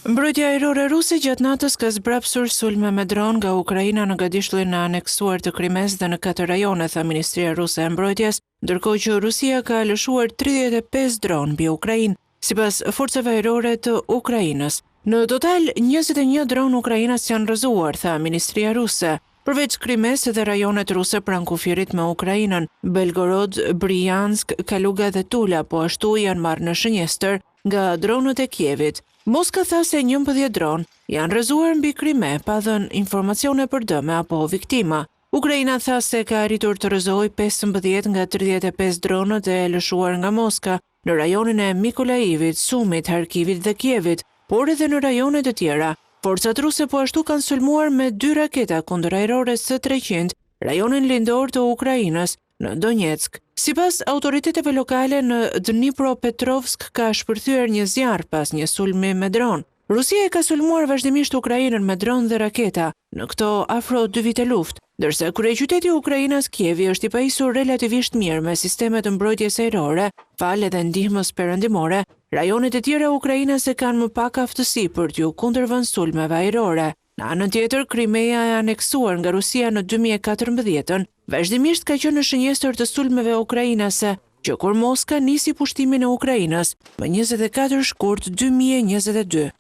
Mbrojtja ajrore ruse gjatë natës ka zbrapsur sulme me dron nga Ukraina në gadishtllin e aneksuar të Krimes dhe në 4 rajone, tha Ministria Ruse e Mbrojtjes, ndërkohë që Rusia ka lëshuar 35 dron mbi Ukrainë, sipas forcave ajrore të Ukrainës. Në total, 21 dron ukrainas janë rrëzuar, tha Ministria Ruse. Përveç Krimes dhe rajonet ruse pranë kufirit me Ukrainën, Belgorod, Bryansk, Kaluga dhe Tula, po ashtu janë marrë në shënjestër nga dronët e Kievit. Moska tha se 11 dron janë rrëzuar mbi Krime pa dhënë informacione për dëme apo viktima. Ukraina tha se ka arritur të rrëzojë 15 nga 35 dronët e lëshuar nga Moska në rajonin e Mikolaivit, Sumit, Harkivit dhe Kievit, por edhe në rajone të tjera. Forcat ruse po ashtu kanë sulmuar me 2 raketa kundër ajrore S-300 rajonin lindor të Ukrainës në Donetsk. Sipas autoriteteve lokale në Dnipropetrovsk ka shpërthyer një zjarr pas një sulmi me dron. Rusia e ka sulmuar vazhdimisht Ukrainën me dron dhe raketa në këto afro 2 vite luftë, ndërsa kryeqyteti i Ukrainës Kievi është i pajisur relativisht mirë me sisteme të mbrojtjes ajrore, fal edhe ndihmës perëndimore. Rajonet e tjera Ukrainës e kanë më pak aftësi për t'u kundërvënë sulmeve ajrore. Në anën tjetër, Krimea e aneksuar nga Rusia në 2014 vazhdimisht ka qenë në shënjestër të sulmeve ukrainase, që kur Moska nisi pushtimin e Ukrainës më 24 shkurt 2022.